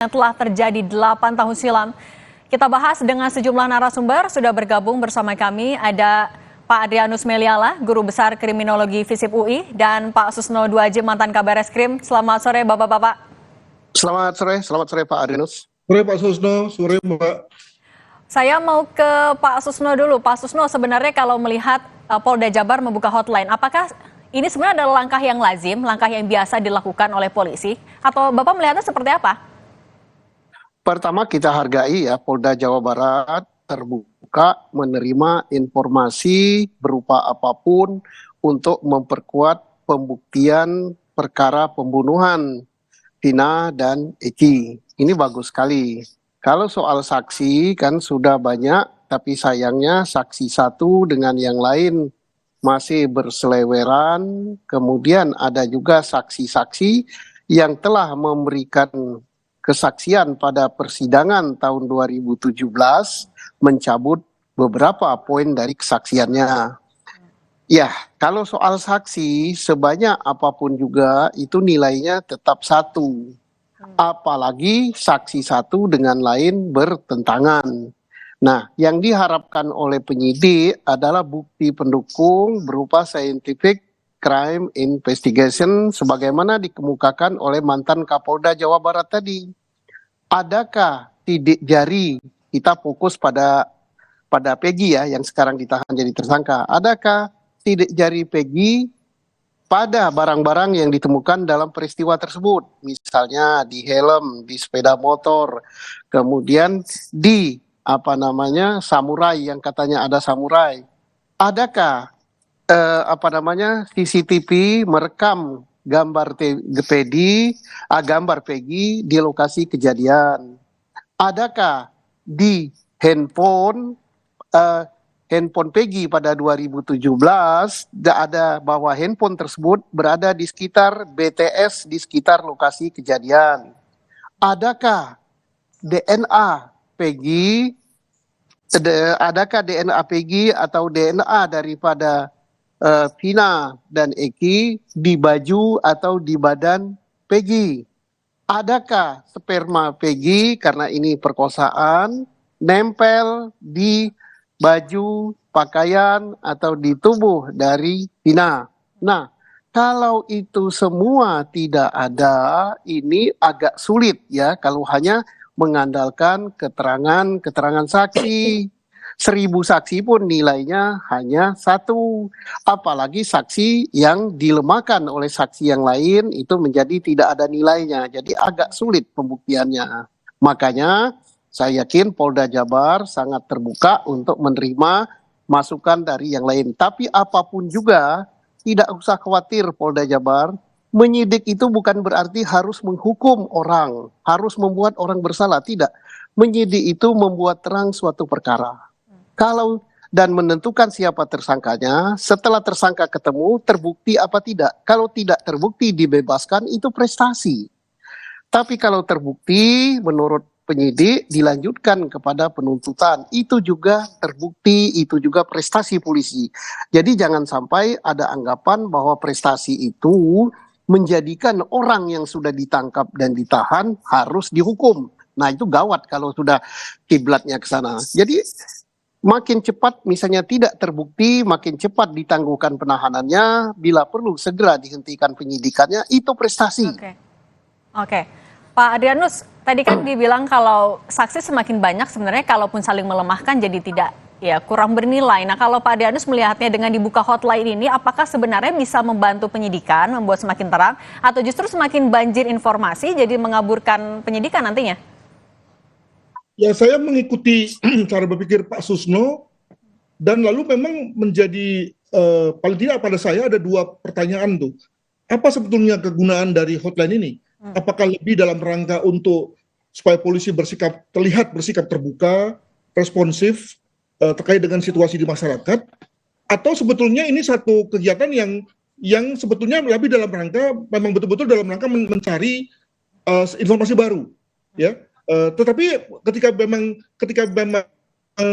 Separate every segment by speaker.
Speaker 1: yang telah terjadi 8 tahun silam. Kita bahas dengan sejumlah narasumber. Sudah bergabung bersama kami ada Pak Adrianus Meliala, Guru Besar Kriminologi FISIP UI, dan Pak Susno Duaji, mantan Kabar Eskrim. Selamat sore Bapak-Bapak.
Speaker 2: Selamat sore Pak Adrianus.
Speaker 3: Sore Pak Susno, sore Mbak.
Speaker 1: Saya mau ke Pak Susno dulu. Pak Susno, sebenarnya kalau melihat Polda Jabar membuka hotline, apakah ini sebenarnya adalah langkah yang lazim, langkah yang biasa dilakukan oleh polisi? Atau Bapak melihatnya seperti apa?
Speaker 2: Pertama kita hargai ya, Polda Jawa Barat terbuka menerima informasi berupa apapun untuk memperkuat pembuktian perkara pembunuhan Vina dan Eki. Ini bagus sekali. Kalau soal saksi kan sudah banyak, tapi sayangnya saksi satu dengan yang lain masih berseleweran. Kemudian ada juga saksi-saksi yang telah memberikan kesaksian pada persidangan tahun 2017 mencabut beberapa poin dari kesaksiannya. Ya, kalau soal saksi sebanyak apapun juga itu nilainya tetap satu. Apalagi saksi satu dengan lain bertentangan. Nah, yang diharapkan oleh penyidik adalah bukti pendukung berupa scientific crime investigation sebagaimana dikemukakan oleh mantan Kapolda Jawa Barat tadi. Adakah sidik jari, kita fokus pada Peggy ya yang sekarang ditahan jadi tersangka. Adakah sidik jari Peggy pada barang-barang yang ditemukan dalam peristiwa tersebut? Misalnya di helm, di sepeda motor, kemudian di samurai yang katanya ada samurai. Adakah CCTV merekam gambar Peggy di lokasi kejadian? Adakah di handphone Peggy pada 2017 ada bahwa handphone tersebut berada di sekitar BTS, di sekitar lokasi kejadian? Adakah DNA Peggy atau DNA daripada Vina dan Eki di baju atau di badan Peggy? Adakah sperma Peggy, karena ini perkosaan, nempel di baju, pakaian, atau di tubuh dari Vina? Nah, kalau itu semua tidak ada, ini agak sulit ya kalau hanya mengandalkan keterangan saksi. 1000 saksi pun nilainya hanya 1. Apalagi saksi yang dilemahkan oleh saksi yang lain itu menjadi tidak ada nilainya. Jadi agak sulit pembuktiannya. Makanya saya yakin Polda Jabar sangat terbuka untuk menerima masukan dari yang lain. Tapi apapun juga tidak usah khawatir Polda Jabar. Menyidik itu bukan berarti harus menghukum orang, harus membuat orang bersalah. Tidak. Menyidik itu membuat terang suatu perkara. Kalau dan menentukan siapa tersangkanya, setelah tersangka ketemu, terbukti apa tidak. Kalau tidak terbukti dibebaskan, itu prestasi. Tapi kalau terbukti, menurut penyidik, dilanjutkan kepada penuntutan. Itu juga terbukti, itu juga prestasi polisi. Jadi jangan sampai ada anggapan bahwa prestasi itu menjadikan orang yang sudah ditangkap dan ditahan harus dihukum. Nah itu gawat kalau sudah kiblatnya ke sana. Jadi makin cepat misalnya tidak terbukti, makin cepat ditangguhkan penahanannya, bila perlu segera dihentikan penyidikannya, itu prestasi.
Speaker 1: Oke. Pak Adrianus, tadi kan dibilang kalau saksi semakin banyak sebenarnya kalaupun saling melemahkan jadi tidak kurang bernilai. Nah kalau Pak Adrianus melihatnya dengan dibuka hotline ini, apakah sebenarnya bisa membantu penyidikan, membuat semakin terang, atau justru semakin banjir informasi jadi mengaburkan penyidikan nantinya?
Speaker 3: Ya, saya mengikuti cara berpikir Pak Susno, dan lalu memang menjadi paling tidak pada saya ada 2 pertanyaan tuh. Apa sebetulnya kegunaan dari hotline ini? Apakah lebih dalam rangka untuk supaya polisi terlihat bersikap terbuka, responsif terkait dengan situasi di masyarakat, atau sebetulnya ini satu kegiatan yang sebetulnya lebih dalam rangka memang betul-betul dalam rangka mencari informasi baru, ya? Tetapi ketika memang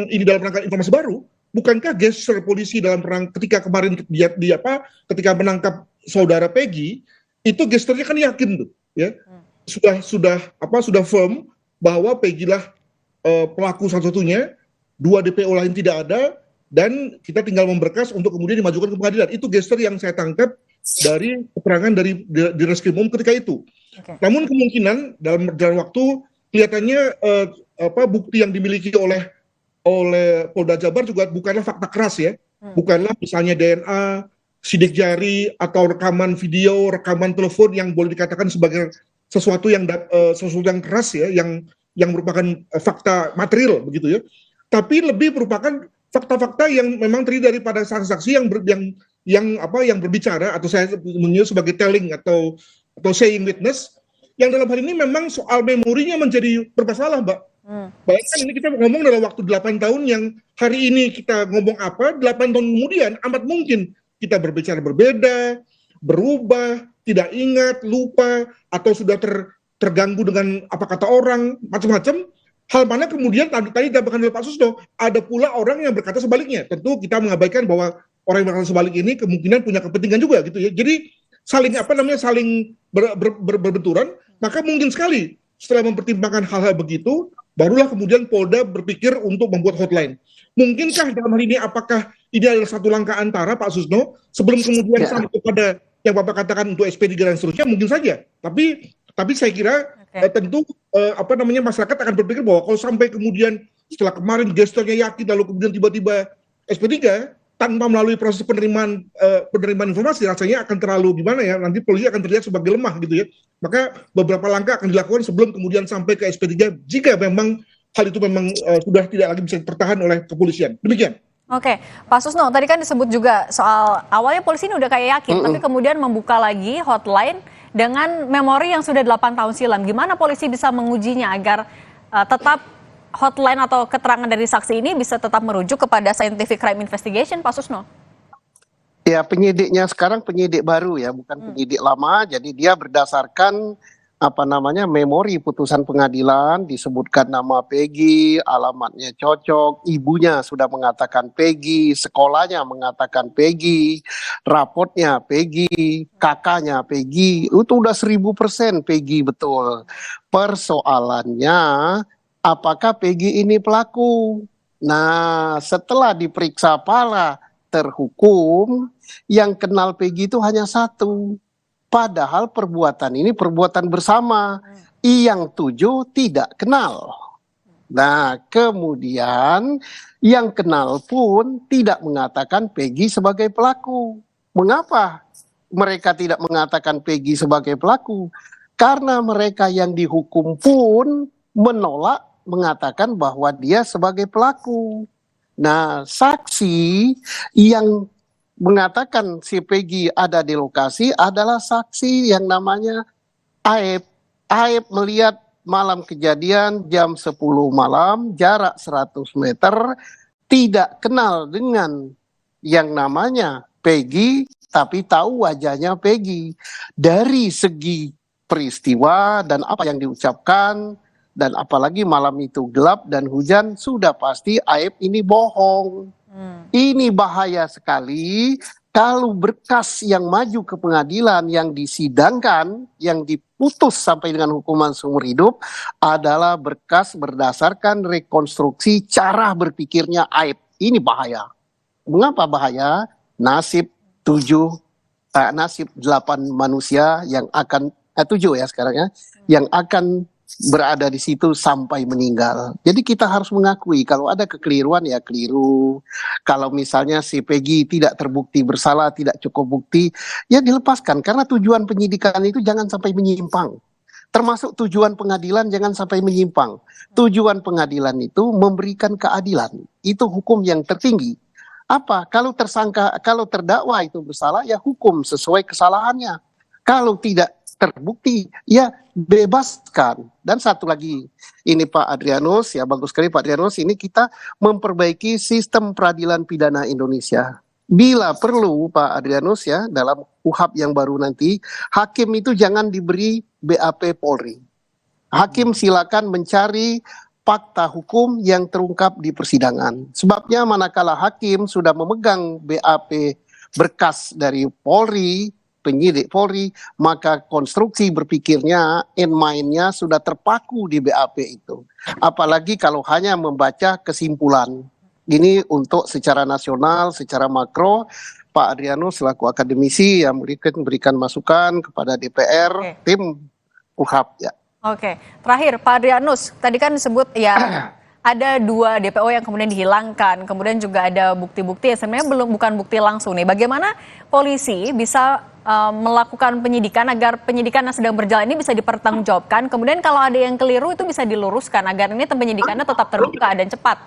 Speaker 3: ini dalam rangka informasi baru, bukankah gesture polisi dalam rangka ketika kemarin ketika menangkap saudara Peggy itu gesturnya kan yakin tuh, ya. sudah firm bahwa Peggy lah pelaku satu-satunya, 2 DPO lain tidak ada, dan kita tinggal memberkas untuk kemudian dimajukan ke pengadilan. Itu gestur yang saya tangkap dari keterangan dari Direskrimum ketika itu.
Speaker 1: Oke.
Speaker 3: Namun kemungkinan dalam waktu kelihatannya bukti yang dimiliki oleh Polda Jabar juga bukanlah fakta keras ya, bukanlah misalnya DNA, sidik jari atau rekaman video, rekaman telepon yang boleh dikatakan sebagai sesuatu yang keras ya, yang merupakan fakta material begitu ya. Tapi lebih merupakan fakta-fakta yang memang terdiri daripada saksi-saksi yang berbicara, atau saya menyebut sebagai telling atau saying witness, yang dalam hal ini memang soal memorinya menjadi bermasalah, Mbak. Bayangkan ini kita ngomong dalam waktu 8 tahun, yang hari ini kita ngomong apa, 8 tahun kemudian amat mungkin kita berbicara berbeda, berubah, tidak ingat, lupa, atau sudah terganggu dengan apa kata orang, macam-macam. Hal mana kemudian tadi ditambahkan oleh Pak Susno, ada pula orang yang berkata sebaliknya. Tentu kita mengabaikan bahwa orang yang berkata sebalik ini kemungkinan punya kepentingan juga gitu ya. Jadi saling berbenturan, maka mungkin sekali setelah mempertimbangkan hal-hal begitu, barulah kemudian Polda berpikir untuk membuat hotline. Mungkinkah dalam hal ini, apakah ini adalah satu langkah antara, Pak Susno, sebelum kemudian sampai kepada yang Bapak katakan untuk SP3 dan seterusnya, mungkin saja. Tapi saya kira tentu masyarakat akan berpikir bahwa kalau sampai kemudian setelah kemarin gesturnya yakin, lalu kemudian tiba-tiba SP3 tanpa melalui proses penerimaan informasi, rasanya akan terlalu gimana ya, nanti polisi akan terlihat sebagai lemah gitu ya. Maka beberapa langkah akan dilakukan sebelum kemudian sampai ke SP3 jika memang hal itu memang sudah tidak lagi bisa dipertahan oleh kepolisian. Demikian.
Speaker 1: Oke, Pak Susno, tadi kan disebut juga soal awalnya polisi ini udah kayak yakin, tapi kemudian membuka lagi hotline dengan memori yang sudah 8 tahun silam. Gimana polisi bisa mengujinya agar tetap hotline atau keterangan dari saksi ini bisa tetap merujuk kepada scientific crime investigation, Pak Susno?
Speaker 2: Ya, penyidiknya sekarang penyidik baru ya, bukan penyidik lama. Jadi dia berdasarkan memori putusan pengadilan, disebutkan nama Peggy, alamatnya cocok, ibunya sudah mengatakan Peggy, sekolahnya mengatakan Peggy, rapotnya Peggy, kakaknya Peggy, itu udah 1000% Peggy betul. Persoalannya, apakah Peggy ini pelaku? Nah, setelah diperiksa para terhukum, yang kenal Peggy itu hanya satu. Padahal perbuatan ini perbuatan bersama, yang 7 tidak kenal. Nah, kemudian yang kenal pun tidak mengatakan Peggy sebagai pelaku. Mengapa mereka tidak mengatakan Peggy sebagai pelaku? Karena mereka yang dihukum pun menolak mengatakan bahwa dia sebagai pelaku. Nah, saksi yang mengatakan si Peggy ada di lokasi adalah saksi yang namanya Aep. Aep melihat malam kejadian jam 10 malam, jarak 100 meter, tidak kenal dengan yang namanya Peggy, tapi tahu wajahnya Peggy. Dari segi peristiwa dan apa yang diucapkan, dan apalagi malam itu gelap dan hujan, sudah pasti Aep ini bohong. Ini bahaya sekali kalau berkas yang maju ke pengadilan, yang disidangkan, yang diputus sampai dengan hukuman seumur hidup adalah berkas berdasarkan rekonstruksi cara berpikirnya Aep. Ini bahaya. Mengapa bahaya? Nasib 8 manusia yang akan 7 ya sekarang ya, yang akan berada di situ sampai meninggal. Jadi kita harus mengakui kalau ada kekeliruan ya keliru. Kalau misalnya si Peggy tidak terbukti bersalah, tidak cukup bukti, ya dilepaskan. Karena tujuan penyidikan itu jangan sampai menyimpang. Termasuk tujuan pengadilan jangan sampai menyimpang. Tujuan pengadilan itu memberikan keadilan. Itu hukum yang tertinggi. Apa? Kalau terdakwa itu bersalah, ya hukum sesuai kesalahannya. Kalau tidak terbukti, ya bebaskan. Dan satu lagi, ini Pak Adrianus, ya bagus sekali Pak Adrianus, ini kita memperbaiki sistem peradilan pidana Indonesia. Bila perlu Pak Adrianus ya, dalam UHAP yang baru nanti, hakim itu jangan diberi BAP Polri. Hakim silakan mencari fakta hukum yang terungkap di persidangan. Sebabnya manakala hakim sudah memegang BAP berkas dari Polri, penyidik Polri, maka konstruksi berpikirnya, mind-nya sudah terpaku di BAP itu. Apalagi kalau hanya membaca kesimpulan. Ini untuk secara nasional, secara makro, Pak Adrianus selaku akademisi yang memberikan masukan kepada DPR, tim UHAP ya.
Speaker 1: Oke, terakhir Pak Adrianus, tadi kan disebut ya ada 2 DPO yang kemudian dihilangkan, kemudian juga ada bukti-bukti yang sebenarnya bukan bukti langsung nih. Bagaimana polisi bisa melakukan penyidikan agar penyidikan yang sedang berjalan ini bisa dipertanggungjawabkan, kemudian kalau ada yang keliru itu bisa diluruskan agar ini penyidikannya tetap terbuka dan cepat.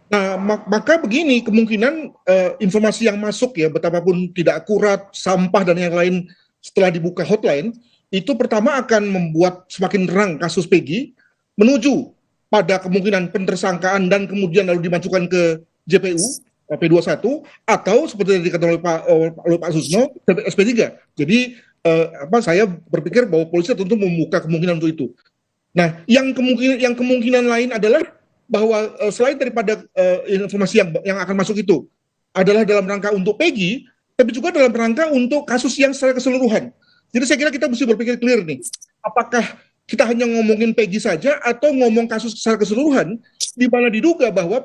Speaker 3: Nah, maka begini, kemungkinan informasi yang masuk ya, betapapun tidak akurat, sampah dan yang lain setelah dibuka hotline, itu pertama akan membuat semakin terang kasus Peggy, menuju pada kemungkinan pentersangkaan dan kemudian lalu dimajukan ke JPU, P21, atau seperti yang dikatakan oleh Pak Susno, SP3. Jadi saya berpikir bahwa polisi tentu membuka kemungkinan untuk itu. Nah, yang kemungkinan lain adalah bahwa selain daripada informasi yang akan masuk itu adalah dalam rangka untuk Peggy, tapi juga dalam rangka untuk kasus yang secara keseluruhan. Jadi saya kira kita mesti berpikir clear nih, apakah kita hanya ngomongin Peggy saja atau ngomong kasus secara keseluruhan di mana diduga bahwa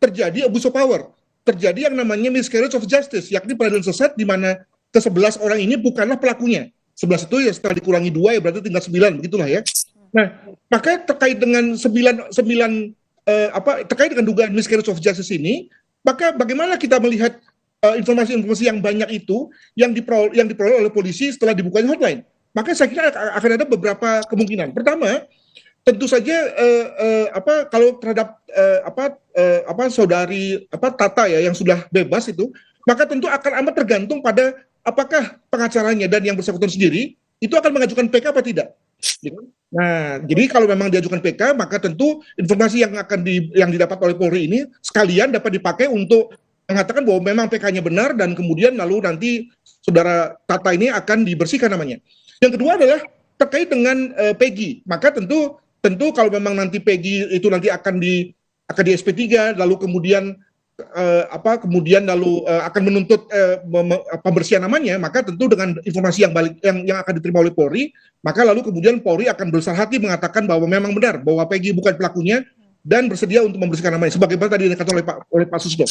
Speaker 3: terjadi abuse of power, terjadi yang namanya miscarriage of justice, yakni peradilan sesat di mana ke-11 orang ini bukanlah pelakunya. 11 itu ya setelah dikurangi 2 ya berarti tinggal 9, begitulah ya. Nah, maka terkait dengan terkait dengan dugaan miscarriage of justice ini, maka bagaimana kita melihat informasi-informasi yang banyak itu yang diperoleh oleh polisi setelah dibukanya hotline? Maka saya kira akan ada beberapa kemungkinan. Pertama, tentu saja kalau terhadap saudari Tata ya yang sudah bebas itu, maka tentu akan amat tergantung pada apakah pengacaranya dan yang bersangkutan sendiri itu akan mengajukan PK apa tidak. Nah, jadi kalau memang diajukan PK, maka tentu informasi yang didapat oleh Polri ini sekalian dapat dipakai untuk mengatakan bahwa memang PK-nya benar dan kemudian lalu nanti saudara Tata ini akan dibersihkan namanya. Yang kedua adalah terkait dengan Peggy, maka tentu kalau memang nanti Peggy itu nanti akan di SP3 lalu kemudian akan menuntut pembersihan namanya, maka tentu dengan informasi yang akan diterima oleh Polri, maka lalu kemudian Polri akan berbesar hati mengatakan bahwa memang benar bahwa Peggy bukan pelakunya dan bersedia untuk membersihkan namanya sebagaimana tadi dikatakan oleh Pak Susno.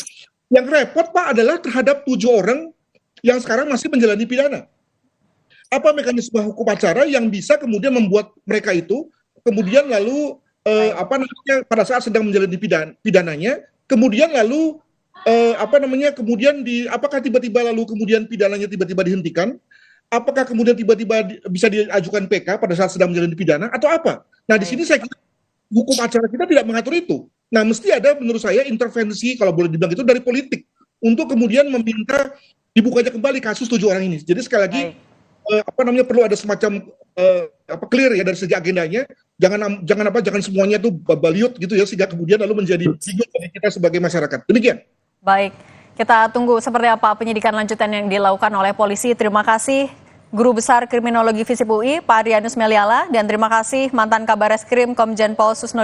Speaker 3: Yang repot Pak adalah terhadap 7 orang yang sekarang masih menjalani pidana. Apa mekanisme hukum acara yang bisa kemudian membuat mereka itu kemudian lalu pada saat sedang menjalani pidananya kemudian lalu apakah tiba-tiba lalu kemudian pidananya tiba-tiba dihentikan? Apakah kemudian tiba-tiba bisa diajukan PK pada saat sedang menjalani pidana atau apa? Nah, di sini saya kira hukum acara kita tidak mengatur itu. Nah, mesti ada menurut saya intervensi kalau boleh dibilang itu dari politik untuk kemudian meminta dibukanya kembali kasus 7 orang ini. Jadi sekali lagi perlu ada semacam clear ya dari segi agendanya. Jangan semuanya tuh baliut gitu ya sehingga kemudian lalu menjadi bingung bagi kita sebagai masyarakat. Demikian.
Speaker 1: Baik, kita tunggu seperti apa penyidikan lanjutan yang dilakukan oleh polisi. Terima kasih Guru Besar Kriminologi FISIP UI Pak Adrianus Meliala dan terima kasih mantan Kabareskrim Komjen Pol Susno